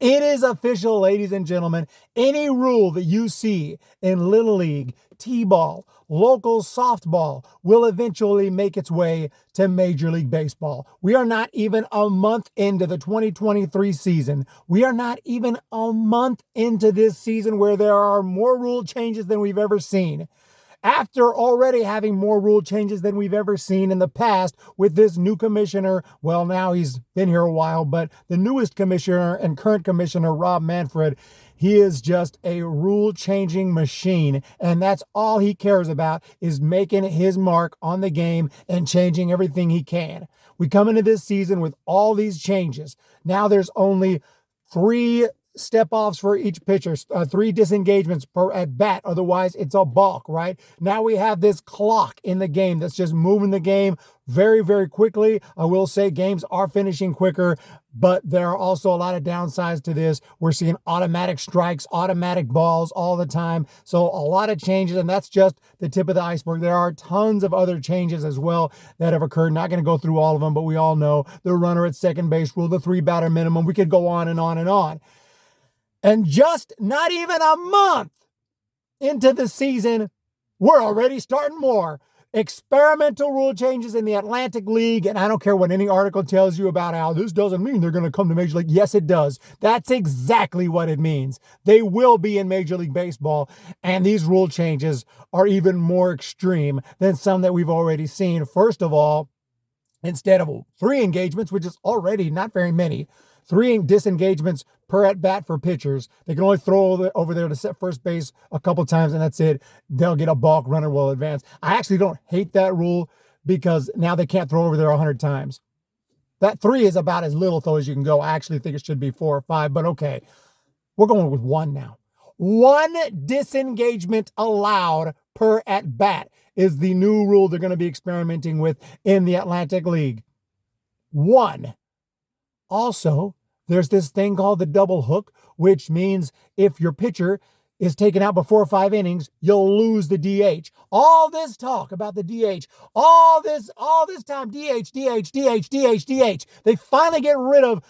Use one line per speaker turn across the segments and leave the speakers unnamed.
It is official, ladies and gentlemen. Any rule that you see in Little League, T-ball, local softball will eventually make its way to Major League Baseball. We are not even a month into the 2023 season. We are not even a month into this season where there are more rule changes than we've ever seen. After already having more rule changes than we've ever seen in the past with this new commissioner, well, now he's been here a while, but the newest commissioner and current commissioner, Rob Manfred, he is just a rule-changing machine, and that's all he cares about is making his mark on the game and changing everything he can. We come into this season with all these changes. Now there's only 3 step-offs for each pitcher, 3 disengagements per at bat. Otherwise, it's a balk, right? Now we have this clock in the game that's just moving the game very, very quickly. I will say games are finishing quicker, but there are also a lot of downsides to this. We're seeing automatic strikes, automatic balls all the time. So a lot of changes, and that's just the tip of the iceberg. There are tons of other changes as well that have occurred. Not going to go through all of them, but we all know the runner at second base rule, the 3-batter minimum. We could go on and on and on. And just not even a month into the season, we're already starting more. Experimental rule changes in the Atlantic League, and I don't care what any article tells you about how this doesn't mean they're going to come to Major League. Yes, it does. That's exactly what it means. They will be in Major League Baseball, and these rule changes are even more extreme than some that we've already seen. First of all, instead of 3 engagements, which is already not very many, 3 disengagements per at bat for pitchers. They can only throw over there to set first base a couple times, and that's it. They'll get a balk, runner will advance. I actually don't hate that rule because now they can't throw over there 100 times. That 3 is about as little though as you can go. I actually think it should be 4 or 5, but okay. We're going with 1 now. 1 disengagement allowed per at bat is the new rule they're going to be experimenting with in the Atlantic League. 1. Also, there's this thing called the double hook, which means if your pitcher is taken out before 5 innings, you'll lose the DH. All this talk about the DH, all this time, DH. They finally get rid of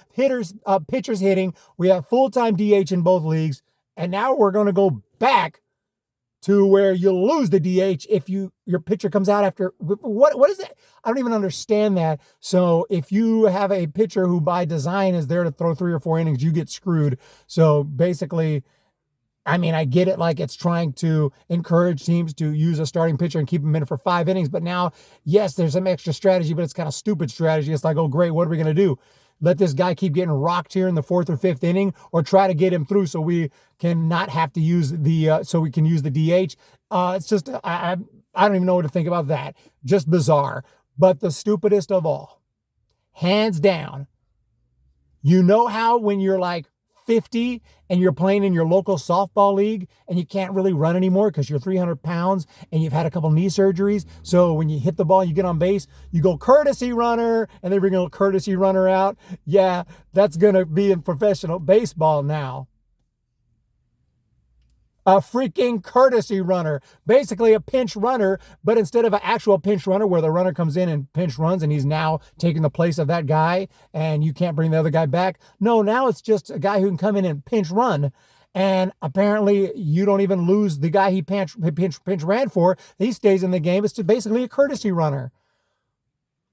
pitchers hitting. We have full-time DH in both leagues, and now we're going to go back to where you lose the DH if your pitcher comes out after, what is that? I don't even understand that. So if you have a pitcher who by design is there to throw 3 or 4 innings, you get screwed. So basically, I mean, I get it, like it's trying to encourage teams to use a starting pitcher and keep him in for 5 innings. But now, yes, there's some extra strategy, but it's kind of stupid strategy. It's like, oh, great, what are we going to do? Let this guy keep getting rocked here in the 4th or 5th inning, or try to get him through so we can not have to use so we can use the DH. It's just, I don't even know what to think about that. Just bizarre. But the stupidest of all, hands down, you know how when you're like 50 and you're playing in your local softball league and you can't really run anymore because you're 300 pounds and you've had a couple knee surgeries. So when you hit the ball and you get on base, you go courtesy runner and they bring a courtesy runner out. Yeah, that's going to be in professional baseball now. A freaking courtesy runner, basically a pinch runner, but instead of an actual pinch runner where the runner comes in and pinch runs and he's now taking the place of that guy and you can't bring the other guy back. No, now it's just a guy who can come in and pinch run. And apparently you don't even lose the guy he pinch ran for. He stays in the game. It's just basically a courtesy runner.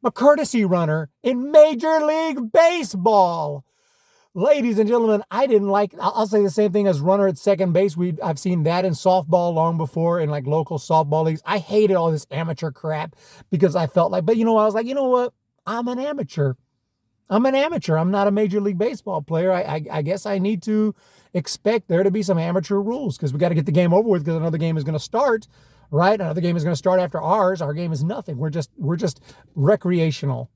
A courtesy runner in Major League Baseball. Ladies and gentlemen, I'll say the same thing as runner at second base. I've seen that in softball long before in like local softball leagues. I hated all this amateur crap because I felt like, but I was like, you know what? I'm an amateur. I'm not a Major League Baseball player. I guess I need to expect there to be some amateur rules because we got to get the game over with because another game is going to start, right? Another game is going to start after ours. Our game is nothing. We're just recreational.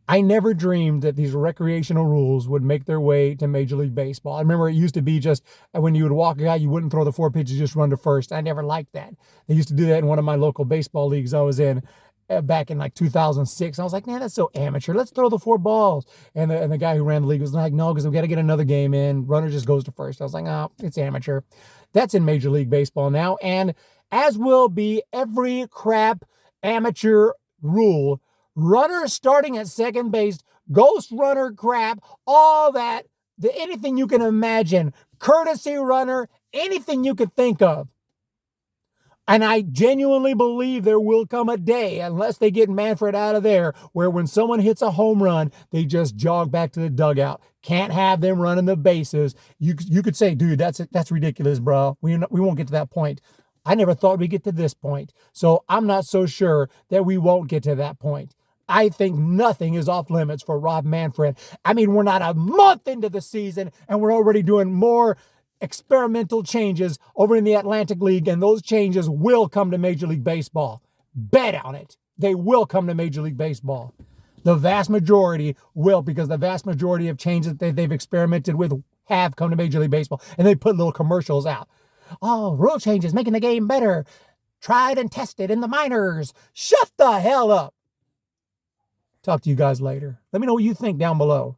I never dreamed that these recreational rules would make their way to Major League Baseball. I remember it used to be just when you would walk a guy, you wouldn't throw the 4 pitches, just run to first. I never liked that. They used to do that in one of my local baseball leagues I was in back in like 2006. I was like, man, that's so amateur. Let's throw the 4 balls. And the guy who ran the league was like, no, because we got to get another game in. Runner just goes to first. I was like, oh, it's amateur. That's in Major League Baseball now. And as will be every crap amateur rule, runner starting at second base, ghost runner crap, all that anything you can imagine, courtesy runner, anything you could think of. And I genuinely believe there will come a day, unless they get Manfred out of there, where when someone hits a home run, they just jog back to the dugout. Can't have them running the bases. You could say, dude, that's ridiculous, bro. We won't get to that point. I never thought we'd get to this point. So I'm not so sure that we won't get to that point. I think nothing is off limits for Rob Manfred. I mean, we're not a month into the season, and we're already doing more experimental changes over in the Atlantic League, and those changes will come to Major League Baseball. Bet on it. They will come to Major League Baseball. The vast majority will, because the vast majority of changes that they've experimented with have come to Major League Baseball, and they put little commercials out. Oh, rule changes, making the game better. Tried and tested in the minors. Shut the hell up. Talk to you guys later. Let me know what you think down below.